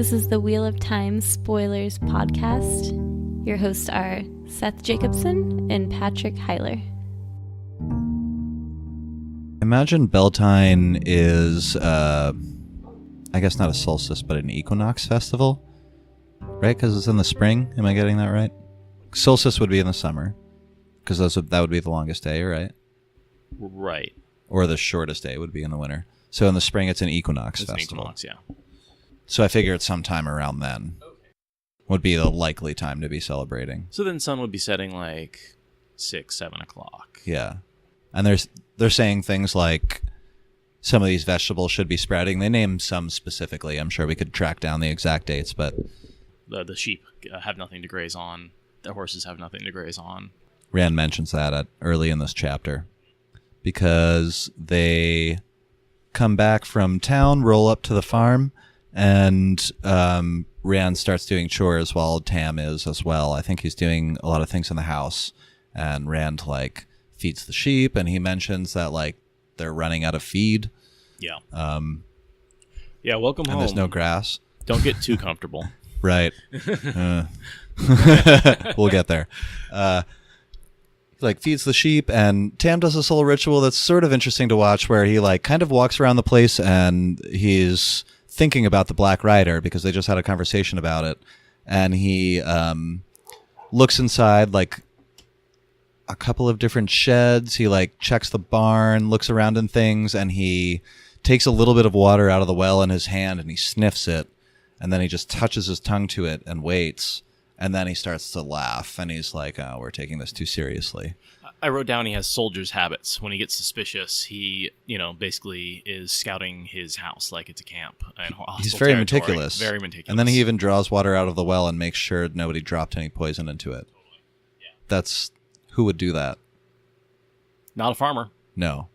This is the Wheel of Time Spoilers podcast. Your hosts are Seth Jacobson and Patrick Heiler. Imagine Beltane is, I guess not a solstice, but an equinox festival, right? Because it's in the spring. Am I getting that right? Solstice would be in the summer, because that would be the longest day, right? Right. Or the shortest day would be in the winter. So in the spring, it's an equinox festival. An equinox, yeah. So I figure it's sometime around then would be the likely time to be celebrating. So then sun would be setting like 6, 7 o'clock. Yeah. And they're saying things like some of these vegetables should be sprouting. They name some specifically. I'm sure we could track down the exact dates, but The sheep have nothing to graze on. The horses have nothing to graze on. Rand mentions that early in this chapter because they come back from town, roll up to the farm, and Rand starts doing chores while Tam is as well. I think he's doing a lot of things in the house, and Rand feeds the sheep, and he mentions that they're running out of feed. Yeah. Yeah. Welcome home. And there's no grass. Don't get too comfortable. Right. We'll get there. He feeds the sheep, and Tam does this little ritual that's sort of interesting to watch, where he kind of walks around the place, and he's thinking about the Black Rider because they just had a conversation about it, and he looks inside a couple of different sheds. He checks the barn, looks around in things, and he takes a little bit of water out of the well in his hand, and he sniffs it, and then he just touches his tongue to it and waits. And then he starts to laugh, and he's like, "Oh, we're taking this too seriously." I wrote down he has soldier's habits. When he gets suspicious, he, basically is scouting his house like it's a camp. He's very meticulous. Very meticulous. And then he even draws water out of the well and makes sure nobody dropped any poison into it. Yeah. That's... Who would do that? Not a farmer. No.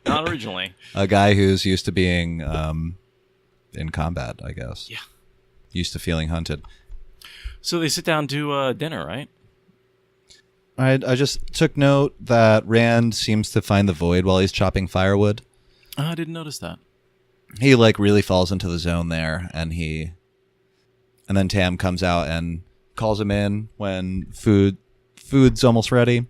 Not originally. A guy who's used to being in combat, I guess. Yeah. Used to feeling hunted. So they sit down to dinner, right? I just took note that Rand seems to find the void while he's chopping firewood. Oh, I didn't notice that. He really falls into the zone there, and then Tam comes out and calls him in when food's almost ready.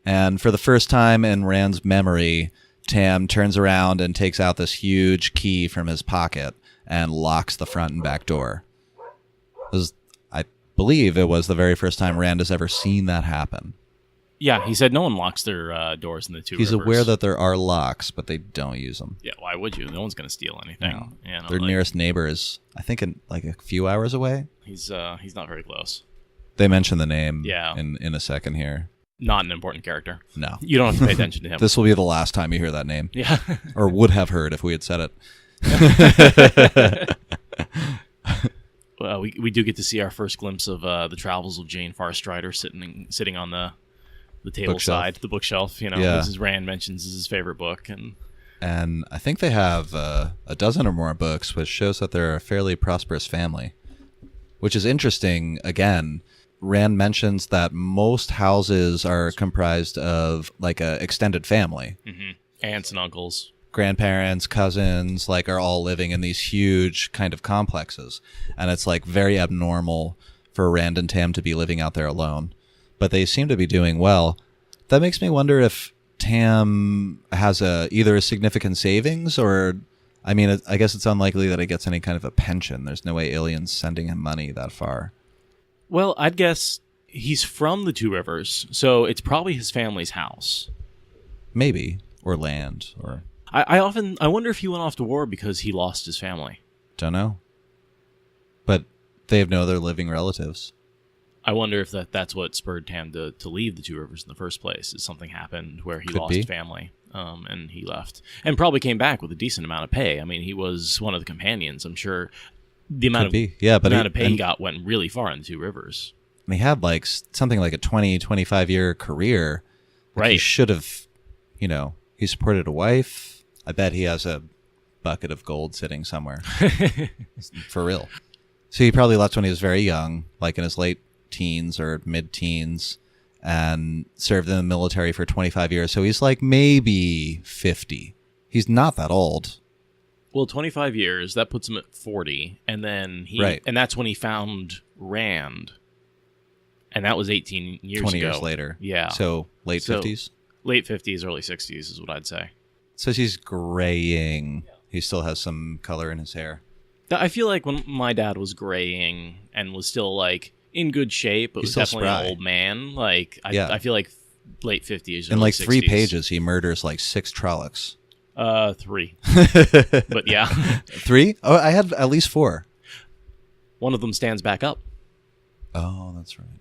And for the first time in Rand's memory, Tam turns around and takes out this huge key from his pocket and locks the front and back door. I believe it was the very first time Rand has ever seen that happen. Yeah, he said no one locks their doors in the two He's rivers. aware that there are locks, but they don't use them. Yeah, why would you? No one's going to steal anything. No. Their nearest neighbor is, I think, a few hours away. He's not very close. They mention the name Yeah. in a second here. Not an important character. No. You don't have to pay attention to him. This will be the last time you hear that name. Yeah. Or would have heard if we had said it. Well, we do get to see our first glimpse of the travels of Jane Farstrider sitting on the table Bookshelf. side, the bookshelf. Yeah. As Rand mentions, is his favorite book, And I think they have a dozen or more books, which shows that they're a fairly prosperous family, which is interesting. Again, Rand mentions that most houses are comprised of a extended family. Mm-hmm. Aunts and uncles. Grandparents, cousins, are all living in these huge kind of complexes. And it's very abnormal for Rand and Tam to be living out there alone. But they seem to be doing well. That makes me wonder if Tam has either a significant savings or, I guess it's unlikely that he gets any kind of a pension. There's no way aliens sending him money that far. Well, I'd guess he's from the Two Rivers, so it's probably his family's house. Maybe. Or land. Or I wonder if he went off to war because he lost his family. Don't know. But they have no other living relatives. I wonder if that's what spurred Tam to leave the Two Rivers in the first place. Is something happened where he lost family, and he left, and probably came back with a decent amount of pay. He was one of the companions. I'm sure the amount of pay he got went really far in the Two Rivers. And he had something like a 20-25 year career. Right. He should have, he supported a wife. I bet he has a bucket of gold sitting somewhere. For real. So he probably left when he was very young, in his late teens or mid-teens, and served in the military for 25 years. So he's maybe 50. He's not that old. Well, 25 years, that puts him at 40, and then and that's when he found Rand. And that was 18 years 20 ago. years later. Yeah. So late 50s? Late 50s, early 60s is what I'd say. Says he's graying. He still has some color in his hair. I feel like when my dad was graying and was still like in good shape, but was definitely an old man. Like I feel like late 50s. In like 60s. 3 pages, he murders like 6 Trollocs. 3. But yeah. 3? Oh, I had at least 4. One of them stands back up. Oh, that's right.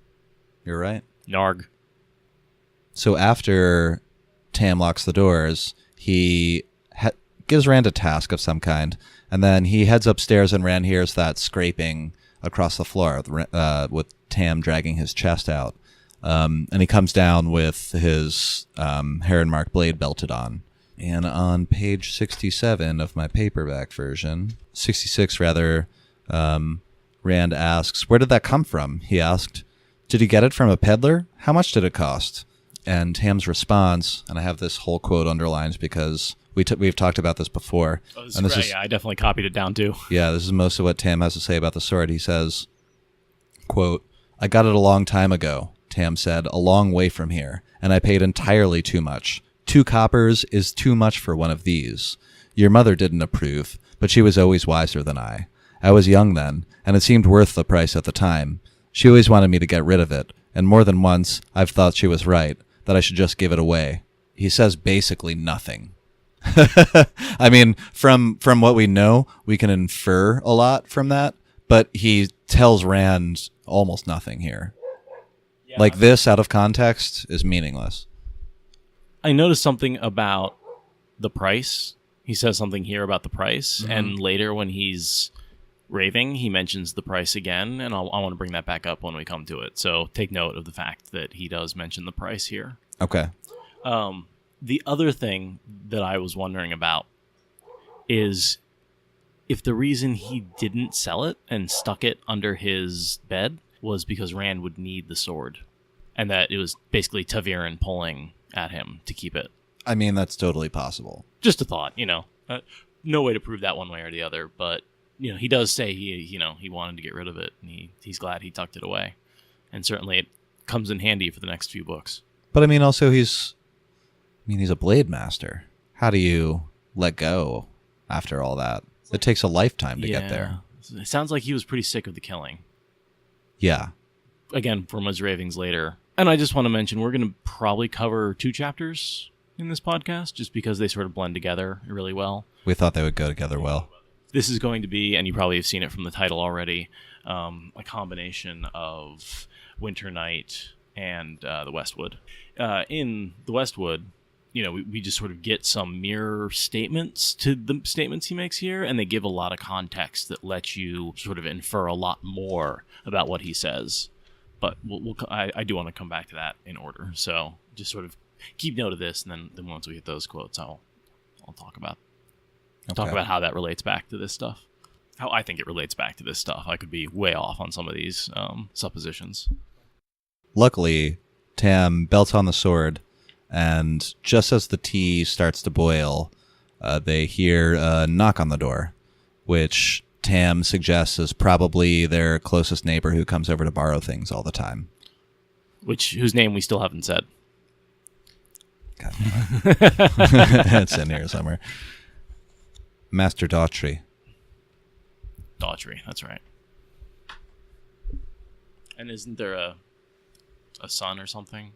You're right. Narg. So after Tam locks the doors, he gives Rand a task of some kind, and then he heads upstairs, and Rand hears that scraping across the floor with Tam dragging his chest out. And he comes down with his Heron mark blade belted on. And on page 67 of my paperback version, 66 rather, Rand asks, "Where did that come from?" He asked. "Did he get it from a peddler? How much did it cost?" And Tam's response, and I have this whole quote underlined because we've talked about this before. Oh, this is, I definitely copied it down too. Yeah, this is most of what Tam has to say about the sword. He says, quote, "I got it a long time ago," Tam said, "a long way from here, and I paid entirely too much. 2 coppers is too much for one of these. Your mother didn't approve, but she was always wiser than I. I was young then, and it seemed worth the price at the time. She always wanted me to get rid of it, and more than once I've thought she was right, that I should just give it away." He says basically nothing. I mean, from what we know, we can infer a lot from that, but he tells Rand almost nothing here. Yeah. Like, this out of context is meaningless. I noticed something about the price. He says something here about the price, and later when he's raving, he mentions the price again, and I want to bring that back up when we come to it. So take note of the fact that he does mention the price here. Okay. The other thing that I was wondering about is if the reason he didn't sell it and stuck it under his bed was because Rand would need the sword, and that it was basically ta'veren pulling at him to keep it. I mean, that's totally possible. Just a thought, no way to prove that one way or the other, but he does say he wanted to get rid of it, and he's glad he tucked it away, and certainly it comes in handy for the next few books. But I mean, also he's a blade master. How do you let go after all that? It takes a lifetime to get there. It sounds like he was pretty sick of the killing. Yeah. Again, from his ravings later. And I just want to mention, we're going to probably cover 2 chapters in this podcast, just because they sort of blend together really well. We thought they would go together well. This is going to be, and you probably have seen it from the title already, a combination of Winternight and the Westwood. In the Westwood, we just sort of get some mirror statements to the statements he makes here, and they give a lot of context that lets you sort of infer a lot more about what he says. But I do want to come back to that in order. So just sort of keep note of this, and then once we hit those quotes, I'll talk about how that relates back to this stuff. How I think it relates back to this stuff. I could be way off on some of these suppositions. Luckily, Tam belts on the sword, and just as the tea starts to boil, they hear a knock on the door, which Tam suggests is probably their closest neighbor who comes over to borrow things all the time. Whose name we still haven't said. God, it's in here somewhere. Master Daughtry. Daughtry, that's right. And isn't there a son or something?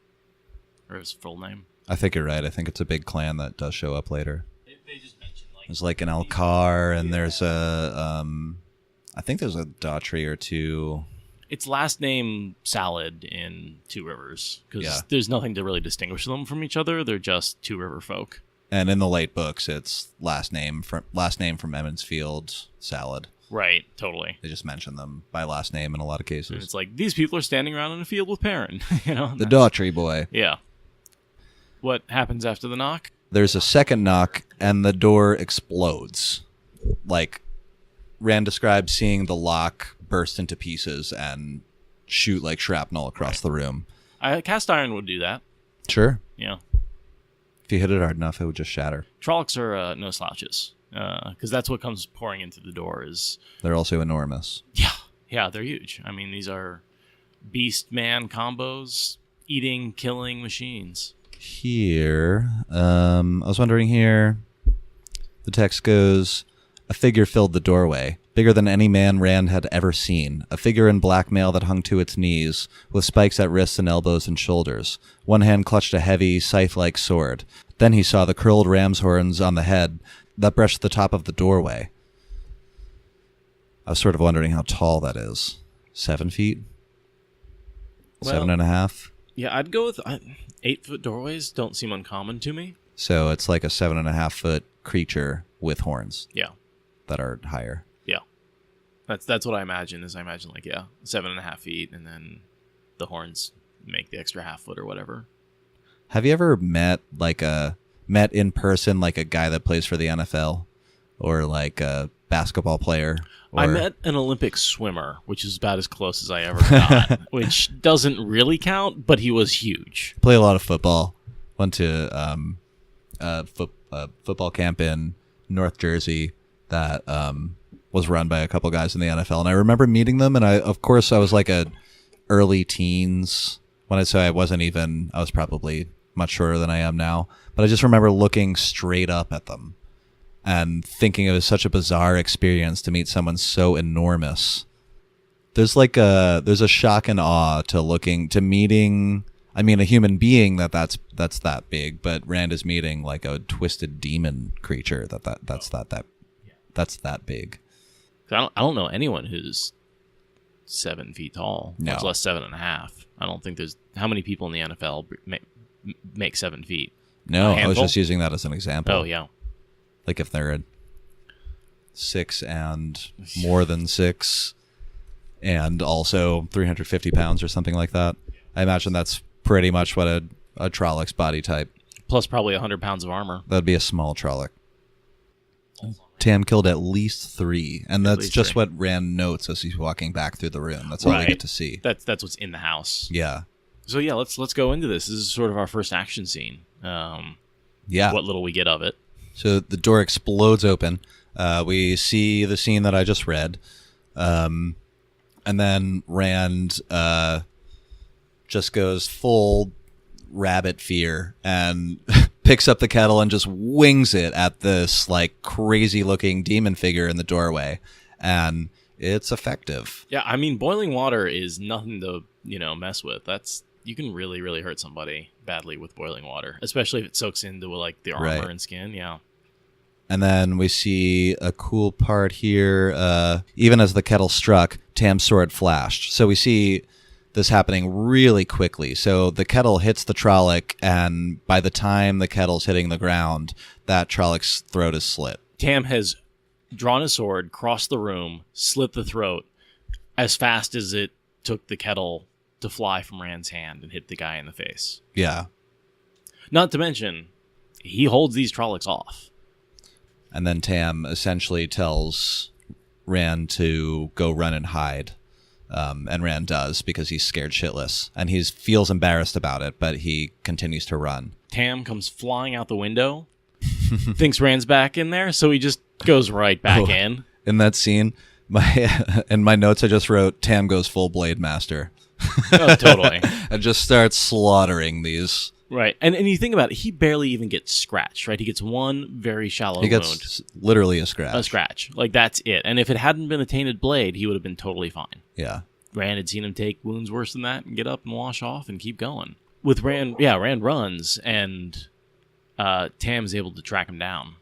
Or his full name? I think you're right. I think it's a big clan that does show up later. They just mentioned there's like an Alcar, and there's a I think there's a Daughtry or 2. It's last name Salad in Two Rivers, because there's nothing to really distinguish them from each other. They're just Two River folk. And in the late books, it's last name from Emonds Field, Salad. Right, totally. They just mention them by last name in a lot of cases. And it's like, these people are standing around in a field with Perrin. The Daughtry boy. Yeah. What happens after the knock? There's a second knock, and the door explodes. Like, Rand describes seeing the lock burst into pieces and shoot like shrapnel across the room. Cast iron would do that. Sure. Yeah. If you hit it hard enough, it would just shatter. Trollocs are no slouches. because that's what comes pouring into the door. They're also enormous. Yeah, they're huge. I mean, these are beast man combos, eating, killing machines. Here, I was wondering here, the text goes, a figure filled the doorway, bigger than any man Rand had ever seen, a figure in black mail that hung to its knees, with spikes at wrists and elbows and shoulders. One hand clutched a heavy, scythe-like sword. Then he saw the curled ram's horns on the head that brushed the top of the doorway. I was sort of wondering how tall that is. 7 feet? Well, 7.5? Yeah, I'd go with 8-foot doorways. Don't seem uncommon to me. So it's like a 7.5-foot creature with horns. Yeah. That are higher. Yeah. That's what I imagine, 7.5 feet, and then the horns make the extra half foot or whatever. Have you ever met in person like a guy that plays for the NFL? Or like a basketball player? I met an Olympic swimmer, which is about as close as I ever got, which doesn't really count, but he was huge. Play a lot of football. Went to football camp in North Jersey that was run by a couple guys in the NFL. And I remember meeting them, and I was like a early teens. When I say I was probably much shorter than I am now. But I just remember looking straight up at them and thinking it was such a bizarre experience to meet someone so enormous. There's a shock and awe to meeting, I mean, a human being that's that big, but Rand is meeting like a twisted demon creature that's that big. I don't know anyone who's 7 feet tall, no. Much less 7.5. I don't think there's how many people in the NFL make 7 feet. No, I was just using that as an example. Oh yeah. Like if they're 6 and more than 6 and also 350 pounds or something like that. I imagine that's pretty much what a Trolloc's body type. Plus probably 100 pounds of armor. That'd be a small Trolloc. Tam killed at least 3, and that's just 3. What Rand notes as he's walking back through the room. That's all we get to see. That's what's in the house. Yeah. So yeah, let's go into this. This is sort of our first action scene. Yeah. What little we get of it. So the door explodes open. We see the scene that I just read. And then Rand just goes full rabbit fear and picks up the kettle and just wings it at this like crazy looking demon figure in the doorway. And it's effective. Yeah, I mean, boiling water is nothing to, mess with. You can really, really hurt somebody badly with boiling water, especially if it soaks into like the armor and skin. Yeah. And then we see a cool part here. Even as the kettle struck, Tam's sword flashed. So we see this happening really quickly. So the kettle hits the Trolloc, and by the time the kettle's hitting the ground, that Trolloc's throat is slit. Tam has drawn his sword, crossed the room, slit the throat as fast as it took the kettle to fly from Rand's hand and hit the guy in the face. Yeah. Not to mention, he holds these Trollocs off. And then Tam essentially tells Rand to go run and hide. And Rand does because he's scared shitless. And he feels embarrassed about it, but he continues to run. Tam comes flying out the window, thinks Rand's back in there, so he just goes right back in. In that scene, in my notes I just wrote, Tam goes full Blade Master. Oh, totally. And just starts slaughtering these. Right. And you think about it, he barely even gets scratched, right? He gets one very shallow wound. He gets literally a scratch. A scratch. Like, that's it. And if it hadn't been a tainted blade, he would have been totally fine. Yeah. Rand had seen him take wounds worse than that and get up and wash off and keep going. With Rand, Rand runs, and Tam's able to track him down.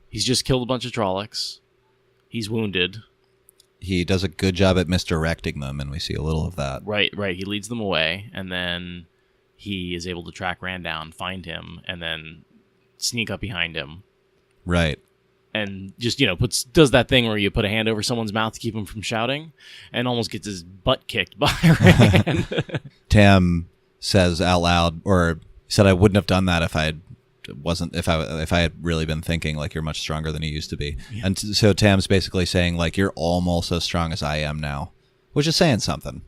He's just killed a bunch of Trollocs. He's wounded. He does a good job at misdirecting them, and we see a little of that. Right. He leads them away, and then he is able to track Rand down, find him, and then sneak up behind him. Right. And just, does that thing where you put a hand over someone's mouth to keep him from shouting, and almost gets his butt kicked by Rand. Tam says out loud, or said, I wouldn't have done that if I had really been thinking like you're much stronger than you used to be. Yeah. And so Tam's basically saying like you're almost as strong as I am now, which is saying something.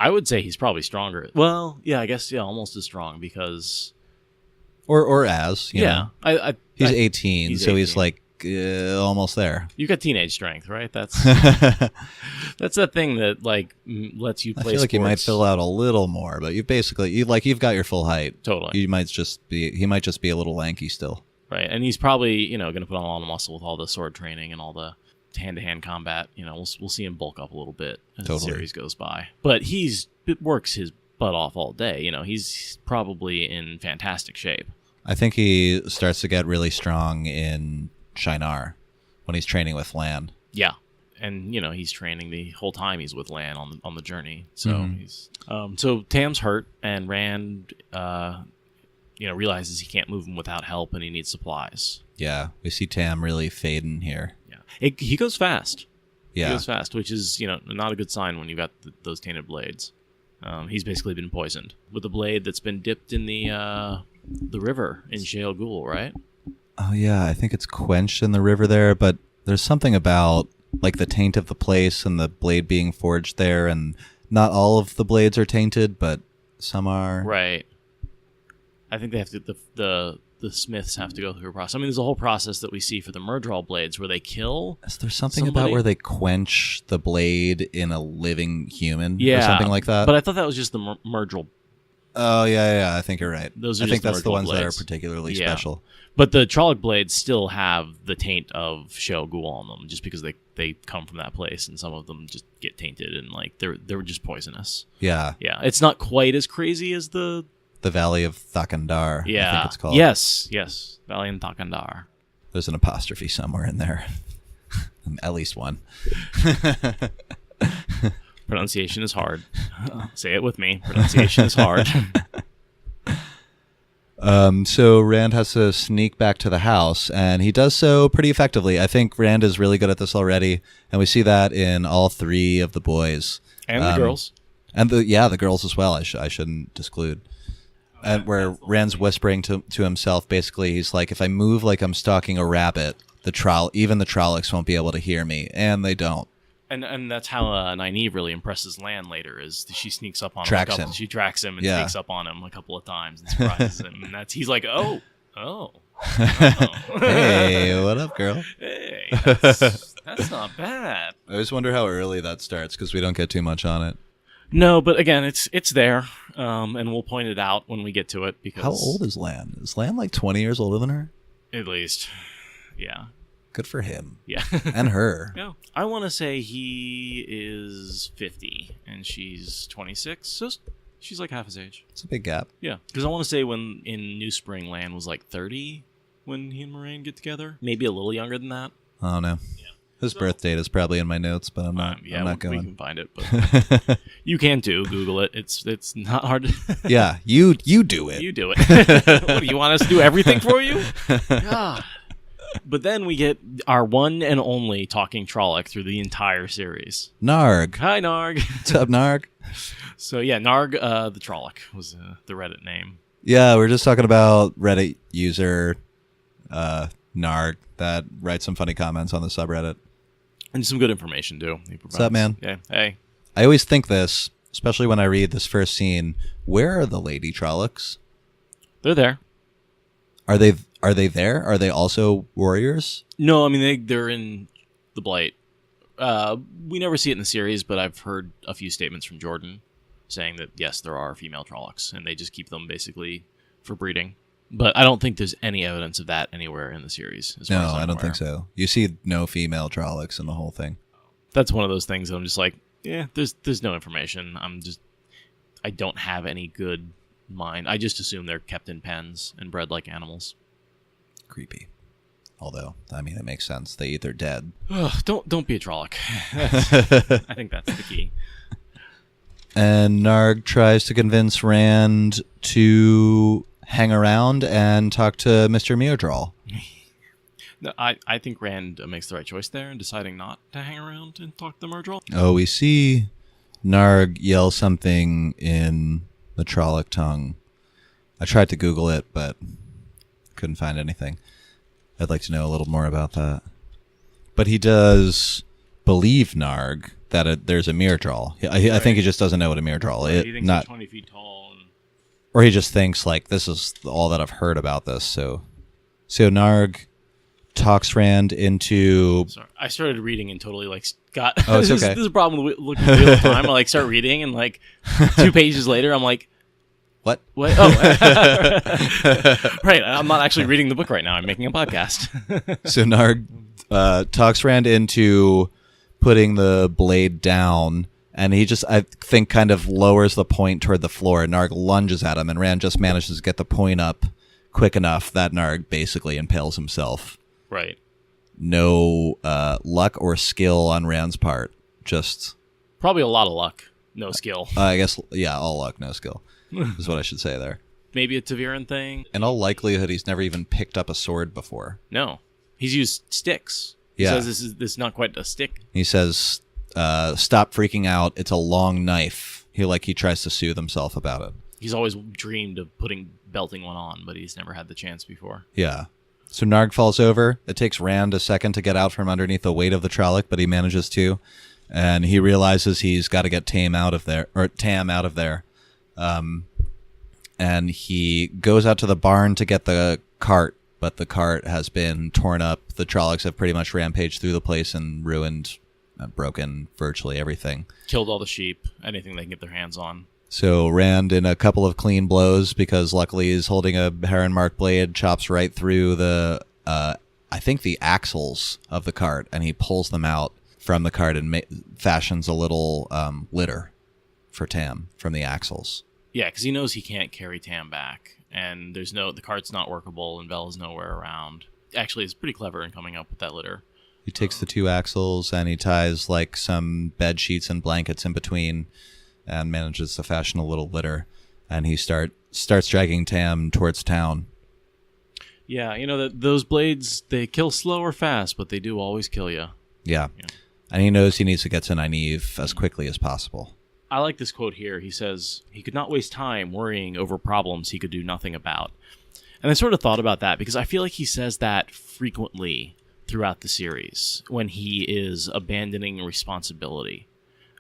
I would say he's probably stronger. Well, yeah, I guess, almost as strong, because or as you know. He's 18, he's so 18. he's like almost there. You got teenage strength, right? That's that's that thing that like lets you play. I feel like sports. you might fill out a little more, but you've got your full height. Totally. He might just be a little lanky still. Right, and he's probably going to put on a lot of muscle with all the sword training and all the hand-to-hand combat. We'll see him bulk up a little bit as the series goes by. But it works his butt off all day. He's probably in fantastic shape. I think he starts to get really strong in Shinar when he's training with Lan. Yeah, and he's training the whole time he's with Lan on the journey. So he's so Tam's hurt, and Rand realizes he can't move him without help, and he needs supplies. Yeah, we see Tam really fading here. Yeah, he goes fast. Yeah, he goes fast, which is not a good sign when you've got those tainted blades. He's basically been poisoned with a blade that's been dipped in the river in Shale Ghul, right? Oh yeah, I think it's quenched in the river there, but there's something about like the taint of the place and the blade being forged there, and not all of the blades are tainted, but some are. Right. I think they have to. The smiths have to go through a process. I mean, there's a whole process that we see for the Murdral blades where they kill. Is there something about where they quench the blade in a living human? Yeah, or something like that. But I thought that was just the Murdral. Oh yeah. I think you're right. Those are I think that's the Murdral ones blades. that are particularly special. But the Trolloc blades still have the taint of Shale Ghul on them, just because they come from that place, and some of them just get tainted and like they're just poisonous. Yeah. Yeah, it's not quite as crazy as the Valley of Thakandar. Yeah. I think it's called. Yes. Valley of Thakandar. There's an apostrophe somewhere in there. At least one. Pronunciation is hard. Say it with me. Pronunciation is hard. So Rand has to sneak back to the house, and he does so pretty effectively. I think Rand is really good at this already, and we see that in all three of the boys. And the girls. And the girls as well, I shouldn't disclude. And where Rand's whispering to himself, basically, he's like, if I move like I'm stalking a rabbit, even the Trollocs won't be able to hear me, and they don't. And that's how Nynaeve really impresses Lan later, is she sneaks up on him. She tracks him and sneaks up on him a couple of times and surprises him. And he's like, oh. Hey, what up, girl? Hey, that's not bad. I always wonder how early that starts, because we don't get too much on it. No, but again, it's there, and we'll point it out when we get to it. Because how old is Lan? Is Lan like 20 years older than her? At least, yeah. Good for him. Yeah. And her. Yeah. I want to say he is 50, and she's 26, so she's like half his age. It's a big gap. Yeah, because I want to say when in New Spring, Lan was like 30 when he and Moraine get together. Maybe a little younger than that. I don't know. Yeah. His birth date is probably in my notes, but I'm not going. We can find it, but you can too. Google it. It's not hard to... Yeah, you do it. You do it. What, do you want us to do everything for you? God. But then we get our one and only talking Trolloc through the entire series. Narg. Hi, Narg. What's up, Narg? So yeah, Narg the Trolloc was the Reddit name. Yeah, we're just talking about Reddit user Narg that writes some funny comments on the subreddit. And some good information, too. What's up, man? Yeah, hey. I always think this, especially when I read this first scene, where are the Lady Trollocs? They're there. Are they there? Are they also warriors? No, I mean, they're in the Blight. We never see it in the series, but I've heard a few statements from Jordan saying that, yes, there are female Trollocs, and they just keep them basically for breeding. But I don't think there's any evidence of that anywhere in the series. No, I don't think so. You see no female Trollocs in the whole thing. That's one of those things that I'm just like, yeah, there's no information. I don't have any good mind. I just assume they're kept in pens and bred like animals. Creepy. Although, I mean, it makes sense. They eat their dead. Ugh, don't be a Trolloc. I think that's the key. And Narg tries to convince Rand to hang around and talk to Mr. Myrddraal. No, I think Rand makes the right choice there in deciding not to hang around and talk to Myrddraal. Oh, we see Narg yell something in the Trolloc tongue. I tried to Google it, but couldn't find anything. I'd like to know a little more about that. But he does believe Narg that there's a Myrddraal. I think he just doesn't know what a Myrddraal is. He thinks he's 20 feet tall. Or he just thinks, like, this is all that I've heard about this. So Narg talks Rand into... Sorry, I started reading and totally, like, got... Oh, it's okay. This is a problem with looking at the Wheel of Time. I, like, start reading, and, like, 2 pages later, I'm like... What? Oh. Right, I'm not actually reading the book right now. I'm making a podcast. So Narg talks Rand into putting the blade down, and he just, I think, kind of lowers the point toward the floor. Narg lunges at him, and Rand just manages to get the point up quick enough that Narg basically impales himself. Right. No luck or skill on Rand's part. Just... Probably a lot of luck. No skill. I guess, yeah, all luck, no skill, is what I should say there. Maybe a Taviran thing. In all likelihood, he's never even picked up a sword before. No. He's used sticks. Yeah. He says this is not quite a stick. He says, stop freaking out. It's a long knife. He tries to soothe himself about it. He's always dreamed of belting one on, but he's never had the chance before. Yeah. So Narg falls over. It takes Rand a second to get out from underneath the weight of the Trolloc, but he manages to. And he realizes he's got to get Tam out of there. And he goes out to the barn to get the cart, but the cart has been torn up. The Trollocs have pretty much rampaged through the place and ruined, broken virtually everything. Killed all the sheep, anything they can get their hands on. So Rand, in a couple of clean blows, because luckily he's holding a Heron mark blade, chops right through the, I think the axles of the cart, and he pulls them out from the cart and fashions a little litter for Tam from the axles. Yeah, because he knows he can't carry Tam back, and the cart's not workable, and Bella's nowhere around. Actually, it's pretty clever in coming up with that litter. He takes the 2 axles and he ties like some bed sheets and blankets in between, and manages to fashion a little litter, and he starts dragging Tam towards town. Yeah, those blades, they kill slow or fast, but they do always kill you. Yeah. And he knows he needs to get to Nynaeve as quickly as possible. I like this quote here. He says, he could not waste time worrying over problems he could do nothing about. And I sort of thought about that because I feel like he says that frequently throughout the series when he is abandoning responsibility.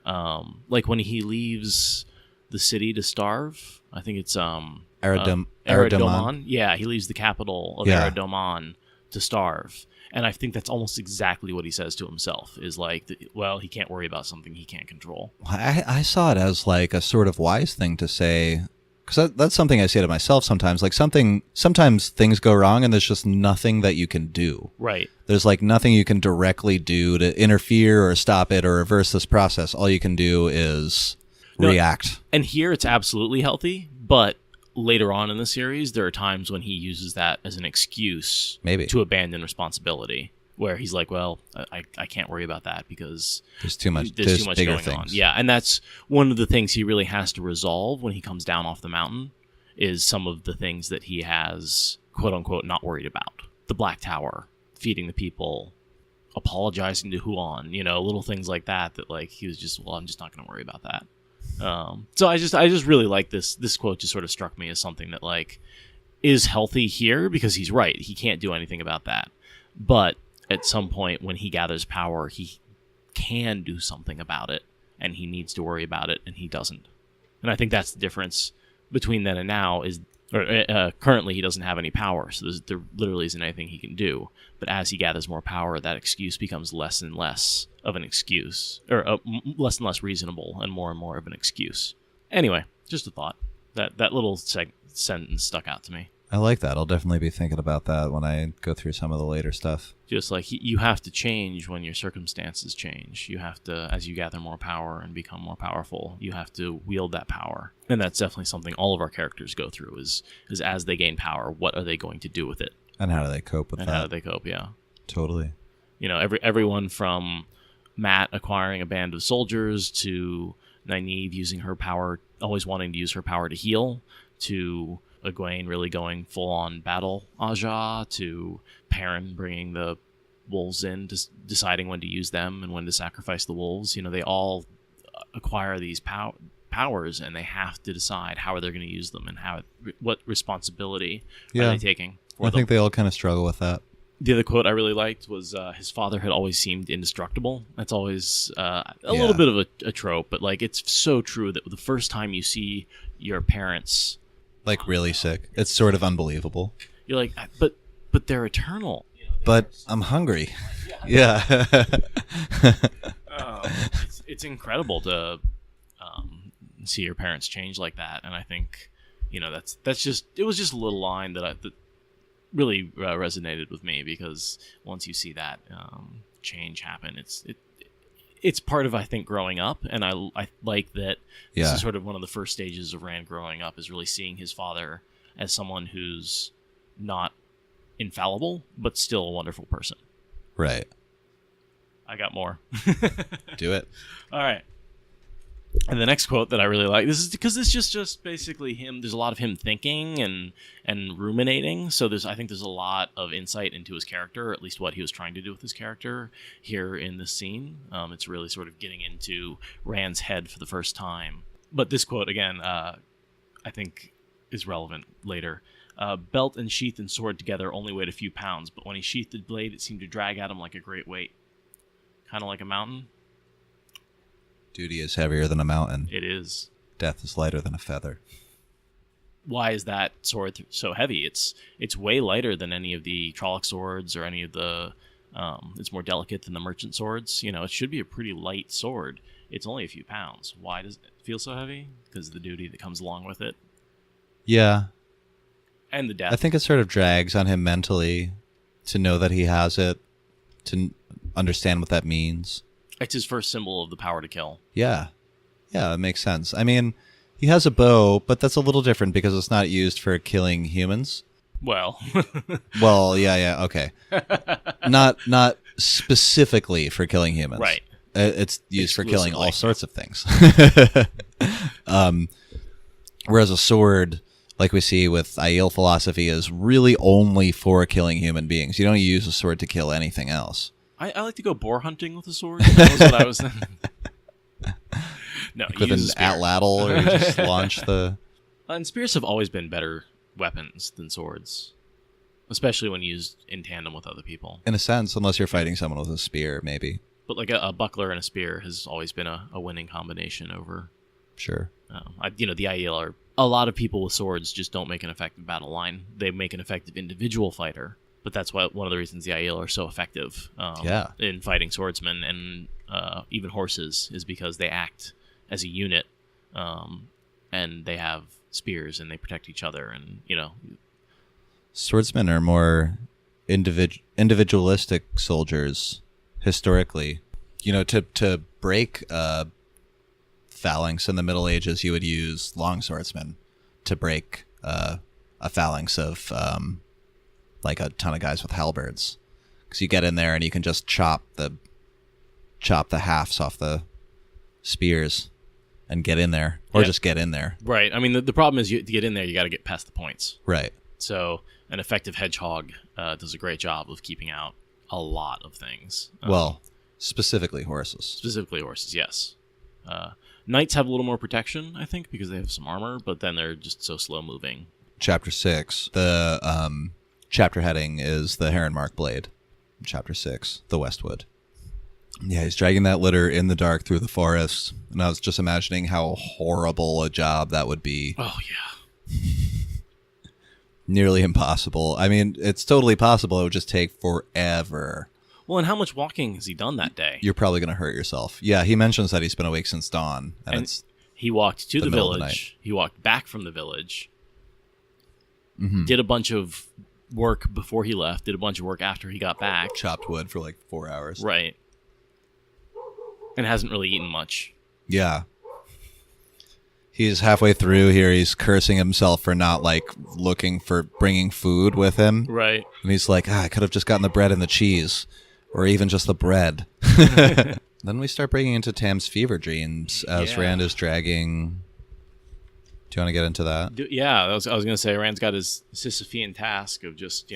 Like when he leaves the city to starve. I think it's Aradomon. Yeah, he leaves the capital of Aradomon to starve. And I think that's almost exactly what he says to himself, is like, well, he can't worry about something he can't control. I saw it as like a sort of wise thing to say, because that's something I say to myself sometimes. Like sometimes things go wrong and there's just nothing that you can do. Right. There's like nothing you can directly do to interfere or stop it or reverse this process. All you can do is react. And here it's absolutely healthy, but later on in the series, there are times when he uses that as an excuse to abandon responsibility, where he's like, well, I can't worry about that because there's too much going things. on. Yeah, and that's one of the things he really has to resolve when he comes down off the mountain, is some of the things that he has, quote unquote, not worried about. The Black Tower, feeding the people, apologizing to Huan, little things like that like he was just, well, I'm just not going to worry about that. So I just really like this quote. Just sort of struck me as something that like is healthy here, because he's right. He can't do anything about that. But at some point when he gathers power, he can do something about it, and he needs to worry about it, and he doesn't. And I think that's the difference between then and now currently he doesn't have any power, so there literally isn't anything he can do. But as he gathers more power, that excuse becomes less and less of an excuse, or less and less reasonable and more of an excuse. Anyway, just a thought. That little sentence stuck out to me. I like that. I'll definitely be thinking about that when I go through some of the later stuff. Just like you have to change when your circumstances change. You have to, as you gather more power and become more powerful, you have to wield that power. And that's definitely something all of our characters go through, is as they gain power, what are they going to do with it? And how do they cope with that? And how do they cope, yeah. Totally. Everyone from Matt acquiring a band of soldiers, to Nynaeve using her power, always wanting to use her power to heal, to Egwene really going full-on battle Aja, to Perrin bringing the wolves in, deciding when to use them and when to sacrifice the wolves. They all acquire these powers, and they have to decide how are they going to use them and what responsibility are they taking for them. I think they all kind of struggle with that. The other quote I really liked was his father had always seemed indestructible. That's always a little bit of a trope, but like it's so true that the first time you see your parents Like really sick. It's sort of unbelievable. You're like, but they're eternal. But I'm hungry. Yeah. It's incredible to see your parents change like that, and I think that's just it was just a little line that really resonated with me, because once you see that change happen, it's part of, I think, growing up, and I like that. This is sort of one of the first stages of Rand growing up, is really seeing his father as someone who's not infallible but still a wonderful person. Right. I got more. Do it. All right. And the next quote that I really like, this is because it's just basically him. There's a lot of him thinking and ruminating. So I think there's a lot of insight into his character, or at least what he was trying to do with his character here in this scene. It's really sort of getting into Rand's head for the first time. But this quote, again, I think is relevant later. Belt and sheath and sword together only weighed a few pounds, but when he sheathed the blade, it seemed to drag at him like a great weight. Kind of like a mountain. Duty is heavier than a mountain. It is. Death is lighter than a feather. Why is that sword so heavy? It's way lighter than any of the Trolloc swords or any of the... it's more delicate than the merchant swords. It should be a pretty light sword. It's only a few pounds. Why does it feel so heavy? Because of the duty that comes along with it. Yeah. And the death. I think it sort of drags on him mentally to know that he has it, to understand what that means. It's his first symbol of the power to kill. Yeah. Yeah, it makes sense. I mean, he has a bow, but that's a little different because it's not used for killing humans. Well. Well, yeah, okay. Not specifically for killing humans. Right. It's used for killing all sorts of things. Whereas a sword, like we see with Aiel philosophy, is really only for killing human beings. You don't use a sword to kill anything else. I like to go boar hunting with a sword. That was what I was... No, like with an atlatl, or you just launch the... And spears have always been better weapons than swords, especially when used in tandem with other people. In a sense, unless you're fighting someone with a spear, maybe. But like a buckler and a spear has always been a winning combination over... Sure. The Aiel are... A lot of people with swords just don't make an effective battle line. They make an effective individual fighter. But that's one of the reasons the Aiel are so effective in fighting swordsmen and even horses, is because they act as a unit, and they have spears and they protect each other, and swordsmen are more individualistic soldiers historically. To break phalanx in the Middle Ages, you would use long swordsmen to break a phalanx of like a ton of guys with halberds, because you get in there and you can just chop the halves off the spears and get in there, or just get in there. Right. I mean, the problem is to get in there, you got to get past the points. Right. So an effective hedgehog does a great job of keeping out a lot of things. Well, specifically horses. Specifically horses, yes. Knights have a little more protection, I think, because they have some armor, but then they're just so slow moving. Chapter 6, the chapter heading is the Heron Mark Blade. Chapter 6, the Westwood. Yeah, he's dragging that litter in the dark through the forest, and I was just imagining how horrible a job that would be. Oh, yeah. Nearly impossible. I mean, it's totally possible. It would just take forever. Well, and how much walking has he done that day? You're probably going to hurt yourself. Yeah, he mentions that he's been awake since dawn. And it's he walked to the middle of the village. He walked back from the village. Mm-hmm. Did a bunch of work before he left. Did a bunch of work after he got back. Chopped wood for like 4 hours. Right. And hasn't really eaten much. Yeah. He's halfway through here. He's cursing himself for not bringing food with him. Right. And he's like, I could have just gotten the bread and the cheese, or even just the bread. Then we start breaking into Tam's fever dreams as Rand is dragging. Do you want to get into that? Yeah, I was going to say Rand's got his Sisyphean task of just,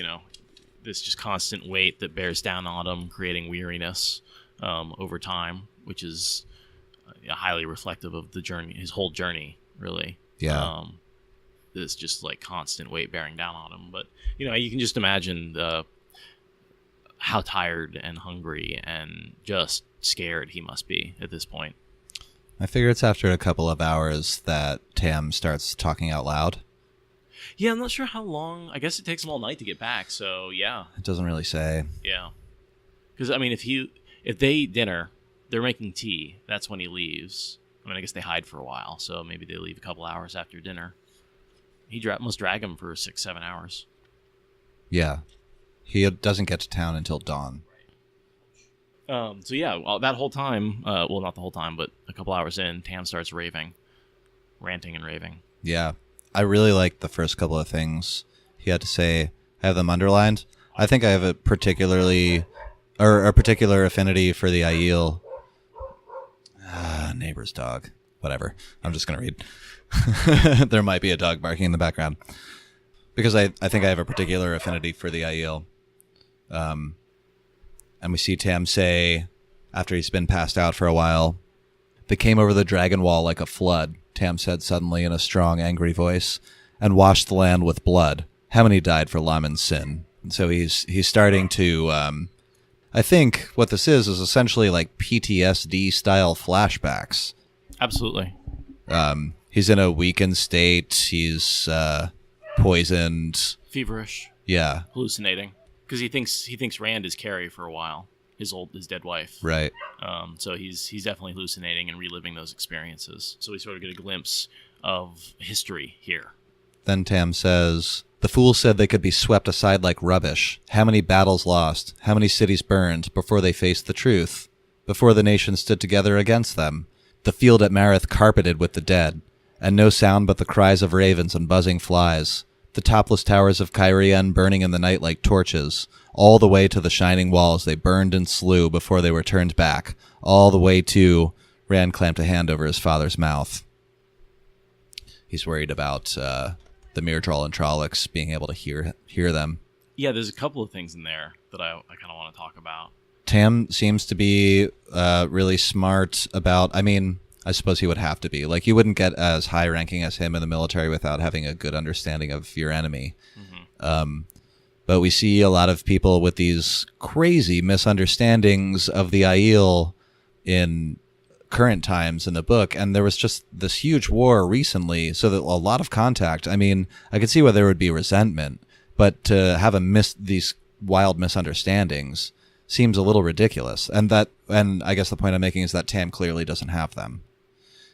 this just constant weight that bears down on him, creating weariness over time, which is highly reflective of the journey, his whole journey, really. Yeah. This just like constant weight bearing down on him. But, you can just imagine how tired and hungry and just scared he must be at this point. I figure it's after a couple of hours that Tam starts talking out loud. Yeah, I'm not sure how long. I guess it takes him all night to get back. So yeah, It doesn't really say. yeah. Because I mean, if they eat dinner, they're making tea. That's when he leaves. I mean, I guess they hide for a while, so maybe they leave a couple hours after dinner. He must drag him for 6-7 hours. Yeah. He doesn't get to town until dawn. So yeah, well, that whole time, well, not the whole time, but a couple hours in, Tam starts ranting and raving. Yeah. I really liked the first couple of things he had to say. I have them underlined. I think I have a particular affinity for the Aiel. Neighbor's dog. Whatever. I'm just going to read. There might be a dog barking in the background. Because I think I have a particular affinity for the Aiel. And we see Tam say, after he's been passed out for a while, "They came over the dragon wall like a flood," Tam said suddenly in a strong, angry voice, "and washed the land with blood. How many died for Laman's sin?" And so he's starting to... I think what this is essentially like PTSD-style flashbacks. Absolutely. He's in a weakened state. He's poisoned. Feverish. Yeah. Hallucinating. Because he thinks Rand is Carrie for a while, his dead wife. Right. So he's definitely hallucinating and reliving those experiences. So we sort of get a glimpse of history here. Then Tam says, "The fool said they could be swept aside like rubbish. How many battles lost, how many cities burned before they faced the truth, before the nation stood together against them. The field at Marith carpeted with the dead, and no sound but the cries of ravens and buzzing flies. The topless towers of Cairhien burning in the night like torches. All the way to the shining walls they burned and slew before they were turned back. All the way to..." Rand clamped a hand over his father's mouth. He's worried about the Myrddraal and Trollocs being able to hear them. Yeah, there's a couple of things in there that I kind of want to talk about. Tam seems to be really smart about... I mean, I suppose he would have to be. Like, you wouldn't get as high ranking as him in the military without having a good understanding of your enemy. Mm-hmm. But we see a lot of people with these crazy misunderstandings of the Aiel in current times in the book, and there was just this huge war recently, so that a lot of contact. I mean, I could see why there would be resentment, but to have these wild misunderstandings seems a little ridiculous. And I guess the point I'm making is that Tam clearly doesn't have them.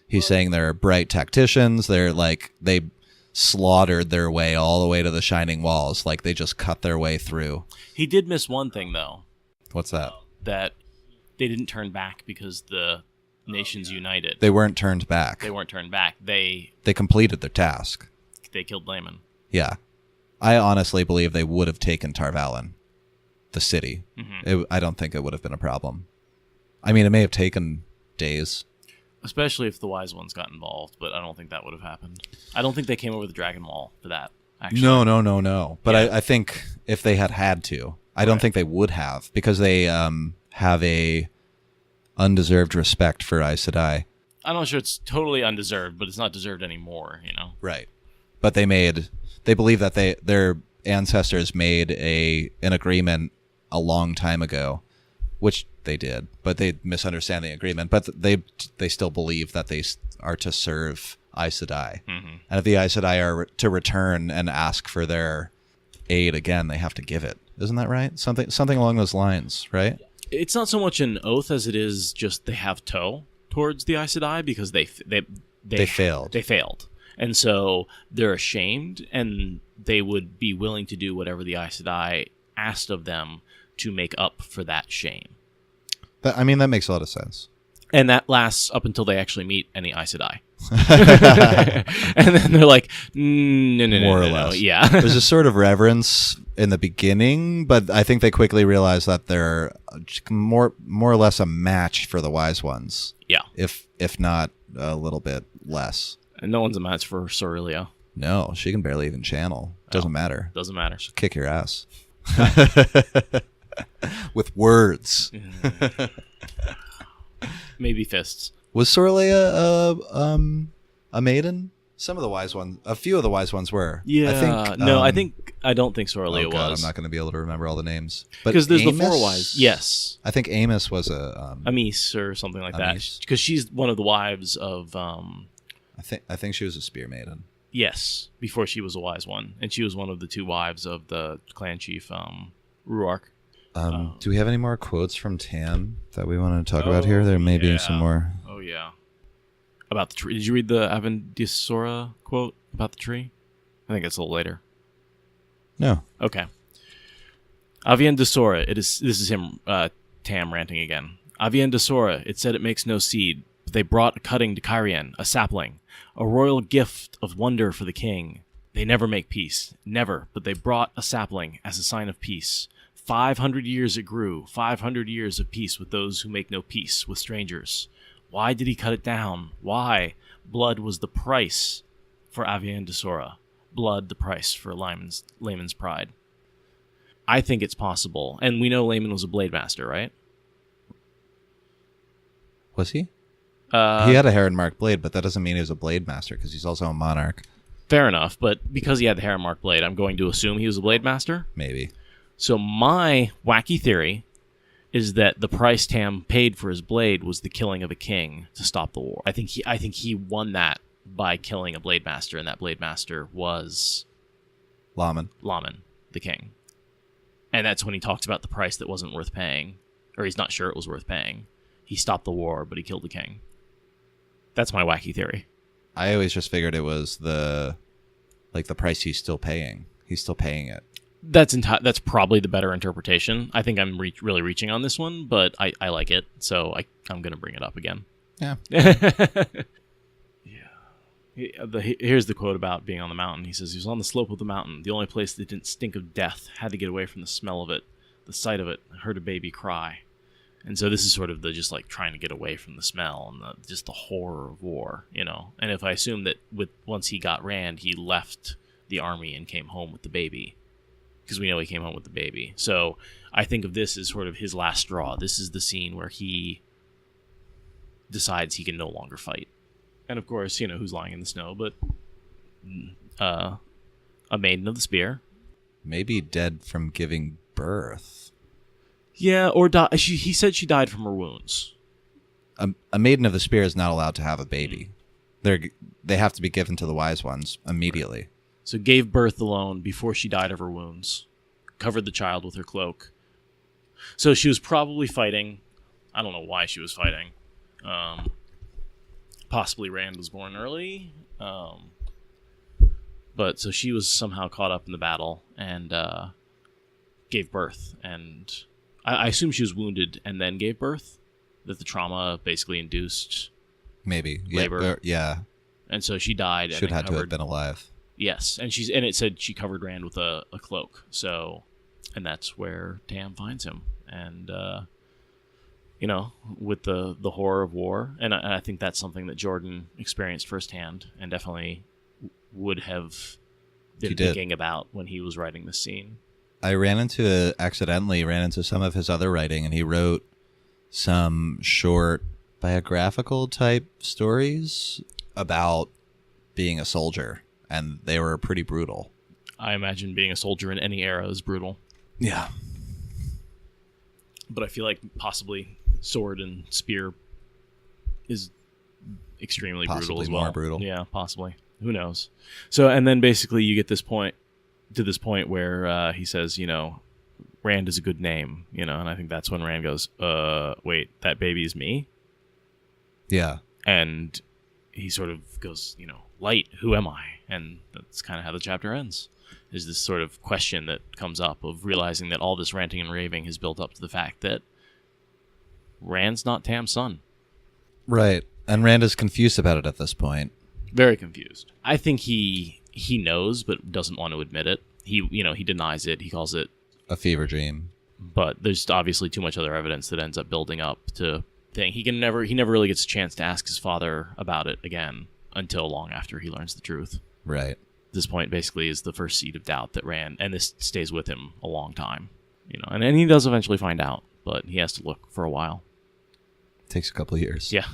He's saying they're bright tacticians. They're like, they slaughtered their way all the way to the Shining Walls. Like, they just cut their way through. He did miss one thing, though. What's that? That they didn't turn back because the nations united. They weren't turned back. They weren't turned back. They completed their task. They killed Laman. Yeah. I honestly believe they would have taken Tar Valon, the city. Mm-hmm. I don't think it would have been a problem. I mean, it may have taken days. Especially if the Wise Ones got involved, but I don't think that would have happened. I don't think they came over the Dragon Wall for that, actually. No. But yeah. I think if they had to, I don't think they would have, because they have a undeserved respect for Aes Sedai. I'm not sure it's totally undeserved, but it's not deserved anymore, you know? Right. But they believe that their ancestors made an agreement a long time ago, which they did, but they misunderstand the agreement. But they still believe that they are to serve Aes Sedai. Mm-hmm. And if the Aes Sedai are to return and ask for their aid again, they have to give it. Isn't that right? Something along those lines, right? It's not so much an oath as it is just they have toe towards the Aes Sedai because they failed. They failed. And so they're ashamed, and they would be willing to do whatever the Aes Sedai asked of them to make up for that shame. I mean, that makes a lot of sense. And that lasts up until they actually meet any Aes Sedai. And then they're like, no, more or less. Yeah. There's a sort of reverence in the beginning, but I think they quickly realize that they're more or less a match for the Wise Ones. Yeah. If not a little bit less. And no one's a match for Sorelia. No, she can barely even channel. Doesn't matter. Doesn't matter. She'll kick your ass. With words. Maybe fists. Was Sorelia a maiden? Some of the wise ones, a few of the wise ones were. Yeah. I don't think Sorelia oh God, was. I'm not going to be able to remember all the names. Because there's the four wise. Yes. I think Amos was a Amis or something like that. Because she's one of the wives of. I think she was a spear maiden. Yes, before she was a wise one. And she was one of the 2 wives of the clan chief, Ruark. Do we have any more quotes from Tam that we want to talk about here? There may be some more. Oh, yeah. About the tree. Did you read the Avendisora quote about the tree? I think it's a little later. No. Okay. Avendisora, this is him, Tam ranting again. Avendisora, it said it makes no seed, but they brought a cutting to Cairhien, a sapling, a royal gift of wonder for the king. They never make peace, never, but they brought a sapling as a sign of peace. 500 years it grew, 500 years of peace with those who make no peace with strangers. Why did he cut it down? Why? Blood was the price for Avendisora. Blood the price for Layman's pride. I think it's possible. And we know Layman was a blade master, right? Was he? He had a Heron mark blade, but that doesn't mean he was a blade master because he's also a monarch. Fair enough, but because he had the Heron mark blade, I'm going to assume he was a blade master? Maybe. So my wacky theory is that the price Tam paid for his blade was the killing of a king to stop the war. I think he won that by killing a blade master, and that blade master was Laman, the king. And that's when he talks about the price that wasn't worth paying, or he's not sure it was worth paying. He stopped the war, but he killed the king. That's my wacky theory. I always just figured it was the price he's still paying. He's still paying it. That's probably the better interpretation. I think I'm really reaching on this one, but I like it, so I'm going to bring it up again. Yeah. Here's the quote about being on the mountain. He says, he was on the slope of the mountain, the only place that didn't stink of death, had to get away from the smell of it, the sight of it, heard a baby cry. And so this is sort of the just like trying to get away from the smell and just the horror of war, you know. And if I assume that once he got Rand, he left the army and came home with the baby, because we know he came home with the baby. So I think of this as sort of his last straw. This is the scene where he decides he can no longer fight. And of course, you know, who's lying in the snow, but a maiden of the spear. Maybe dead from giving birth. Yeah, or he said she died from her wounds. A maiden of the spear is not allowed to have a baby. They have to be given to the wise ones immediately. So gave birth alone before she died of her wounds. Covered the child with her cloak. So she was probably fighting. I don't know why she was fighting. Possibly Rand was born early. But so she was somehow caught up in the battle and gave birth. And I assume she was wounded and then gave birth. That the trauma basically induced maybe labor. Yeah. And so she died. Should have had to have been alive. Yes, and it said she covered Rand with a cloak. So, and that's where Tam finds him, and you know, with the horror of war, and I think that's something that Jordan experienced firsthand, and definitely would have been thinking about when he was writing this scene. I accidentally ran into some of his other writing, and he wrote some short biographical type stories about being a soldier. And they were pretty brutal. I imagine being a soldier in any era is brutal. Yeah. But I feel like possibly sword and spear is extremely brutal as well. More brutal. Yeah, possibly. Who knows? So, and then basically you get to this point where he says, you know, Rand is a good name, you know, and I think that's when Rand goes, wait, that baby is me? Yeah. And he sort of goes, you know, Light, who am I? And that's kind of how the chapter ends. There's this sort of question that comes up of realizing that all this ranting and raving has built up to the fact that Rand's not Tam's son. Right. And Rand is confused about it at this point. Very confused. I think he knows, but doesn't want to admit it. He denies it. He calls it a fever dream. But there's obviously too much other evidence that ends up building up to think he never really gets a chance to ask his father about it again until long after he learns the truth. Right. This point basically is the first seed of doubt that Rand, and this stays with him a long time, you know, and he does eventually find out, but he has to look for a while. Takes a couple of years. Yeah.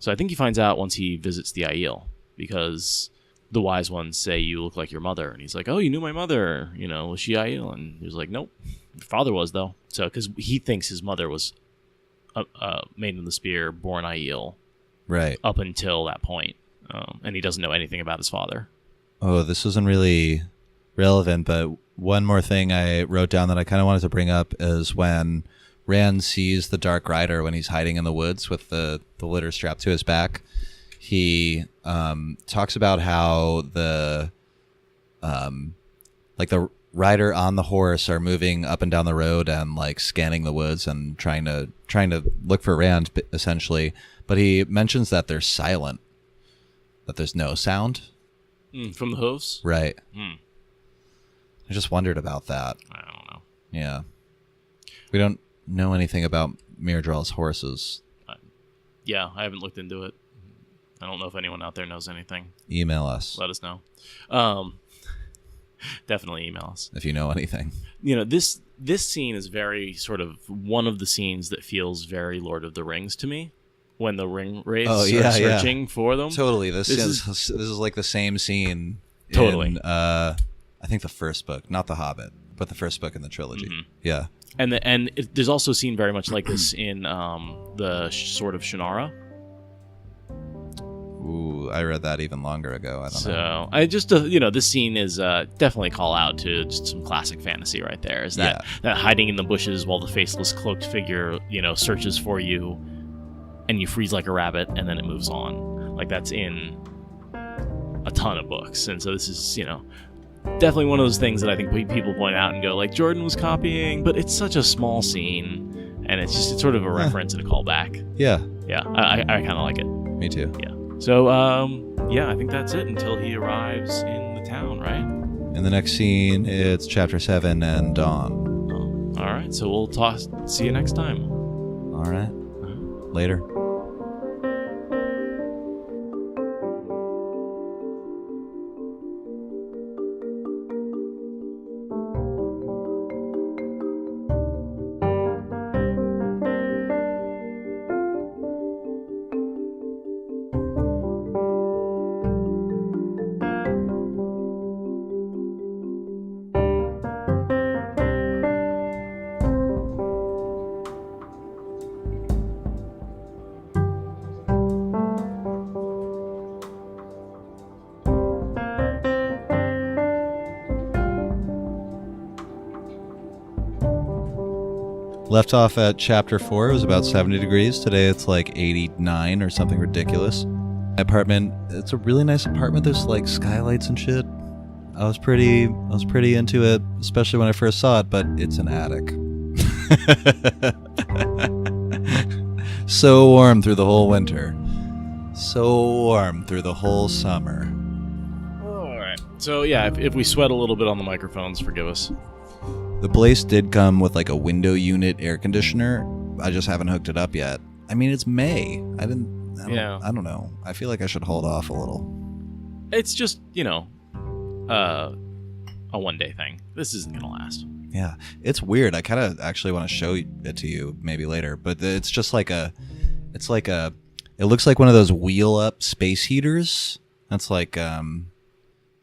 So I think he finds out once he visits the Aiel, because the wise ones say, you look like your mother, and he's like, oh, you knew my mother, you know, was she Aiel? And he was like, nope, your father was, though. So, because he thinks his mother was Maiden of the Spear, born Aiel. Right. Up until that point and he doesn't know anything about his father. Oh, this isn't really relevant, but one more thing I wrote down that I kind of wanted to bring up is when Rand sees the Dark Rider when he's hiding in the woods with the litter strapped to his back. He talks about how the rider on the horse are moving up and down the road and like scanning the woods and trying to look for Rand essentially. But he mentions that they're silent, that there's no sound from the hooves. Right. I just wondered about that. I don't know. Yeah, we don't know anything about Myrddraal's horses. Yeah, I haven't looked into it. I don't know if anyone out there knows anything. Email us. Let us know. Definitely email us if you know anything. You know, this scene is very sort of one of the scenes that feels very Lord of the Rings to me. When the ring wraiths are searching for them. Totally. This is like the same scene. Totally. In, I think the first book, not The Hobbit, but the first book in the trilogy. Mm-hmm. Yeah. And there's also a scene very much like this in the Sword of Shannara. Ooh, I read that even longer ago. I don't know. So I just, this scene is definitely a call out to just some classic fantasy right there. Is that hiding in the bushes while the faceless cloaked figure, searches for you, and you freeze like a rabbit, and then it moves on. Like that's in a ton of books, and so this is, definitely one of those things that I think people point out and go like Jordan was copying, but it's such a small scene, and it's sort of a reference and a callback. Yeah. Yeah, I kind of like it. Me too. Yeah. So, I think that's it until he arrives in the town, right? In the next scene, it's Chapter 7 and Dawn. Oh, all right, so we'll see you next time. All right. Later. Left off at Chapter 4. It was about 70 degrees. Today it's like 89 or something ridiculous. Apartment. It's a really nice apartment. There's like skylights and shit. I was pretty into it, especially when I first saw it, but it's an attic. So warm through the whole winter. So warm through the whole summer. All right. So yeah, if we sweat a little bit on the microphones, forgive us. The place did come with like a window unit air conditioner. I just haven't hooked it up yet. I mean, it's May. I don't know. I feel like I should hold off a little. It's just, a one-day thing. This isn't going to last. Yeah. It's weird. I kind of actually want to show it to you maybe later, but it's just like it looks like one of those wheel-up space heaters. That's like,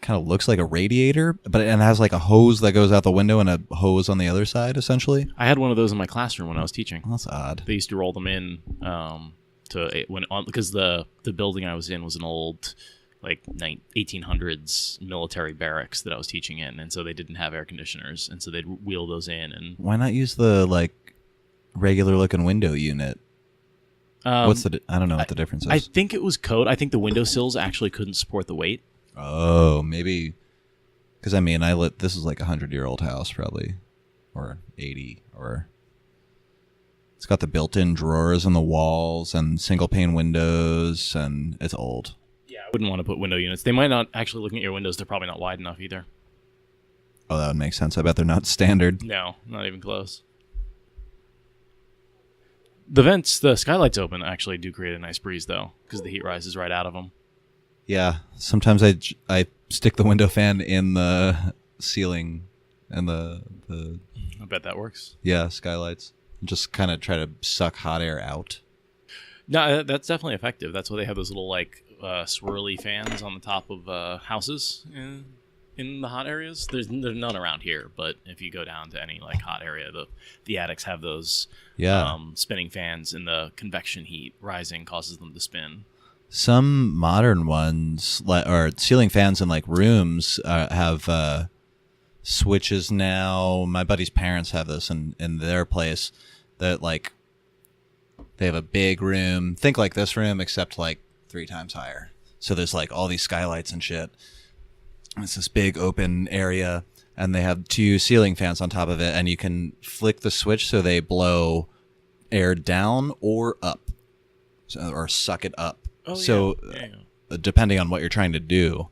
kind of looks like a radiator, but it has like a hose that goes out the window and a hose on the other side, essentially. I had one of those in my classroom when I was teaching. Well, that's odd. They used to roll them in because the building I was in was an old like 1800s military barracks that I was teaching in, and so they didn't have air conditioners, and so they'd wheel those in. And why not use the like regular looking window unit? I don't know what the difference is. I think it was code. I think the windowsills actually couldn't support the weight. Oh, maybe. Because, I mean, this is like a 100-year-old house, probably. Or 80. Or it's got the built-in drawers in the walls and single-pane windows, and it's old. Yeah, I wouldn't want to put window units. They might not, actually looking at your windows, they're probably not wide enough either. Oh, that would make sense. I bet they're not standard. No, not even close. The skylights open actually do create a nice breeze, though, because the heat rises right out of them. Yeah, sometimes I stick the window fan in the ceiling and the I bet that works. Yeah, skylights. And just kind of try to suck hot air out. No, that's definitely effective. That's why they have those little like swirly fans on the top of houses in the hot areas. There's none around here, but if you go down to any like hot area, the attics have those spinning fans, and the convection heat rising causes them to spin. Some modern ones, or ceiling fans in like rooms, have switches now. My buddy's parents have this in their place. That like they have a big room. Think like this room, except like 3 times higher. So there's like all these skylights and shit. It's this big open area, and they have 2 ceiling fans on top of it, and you can flick the switch so they blow air down or up, or suck it up. Oh, so yeah. Depending on what you're trying to do,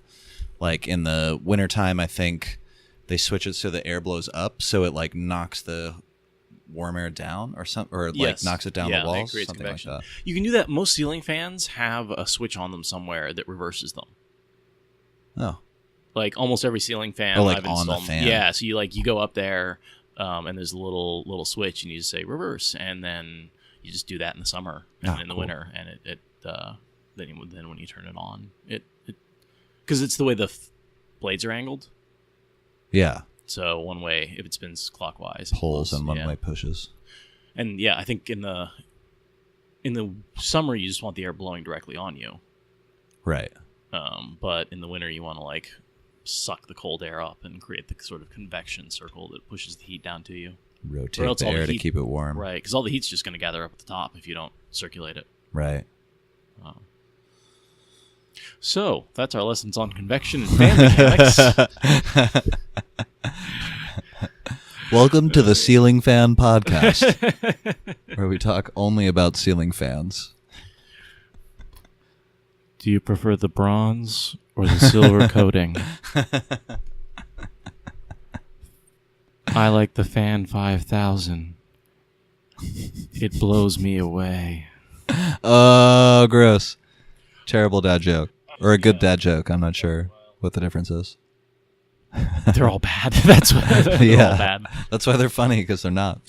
like in the wintertime, I think they switch it so the air blows up, so it like knocks the warm air down or something, or like knocks it down the walls, something convection. Like that. You can do that. Most ceiling fans have a switch on them somewhere that reverses them. Oh. Like almost every ceiling fan like I've on installed. the fan. Yeah, so you go up there, and there's a little switch, and you just say reverse, and then you just do that in the summer and in the winter, and it then when you turn it on, it because it's the way the blades are angled. Yeah. So one way, if it spins clockwise, pulls, and one way pushes. And yeah, I think in the summer you just want the air blowing directly on you. Right. But in the winter you want to like suck the cold air up and create the sort of convection circle that pushes the heat down to you. Rotate the air to keep it warm. Right, because all the heat's just going to gather up at the top if you don't circulate it. Right. So that's our lessons on convection and fan mechanics. Welcome to the Ceiling Fan Podcast, where we talk only about ceiling fans. Do you prefer the bronze or the silver coating? I like the Fan 5000. It blows me away. Oh, gross. Terrible dad joke. Or a good dad joke. I'm not sure what the difference is. They're all bad. That's why they're all bad. That's why they're funny, because they're not.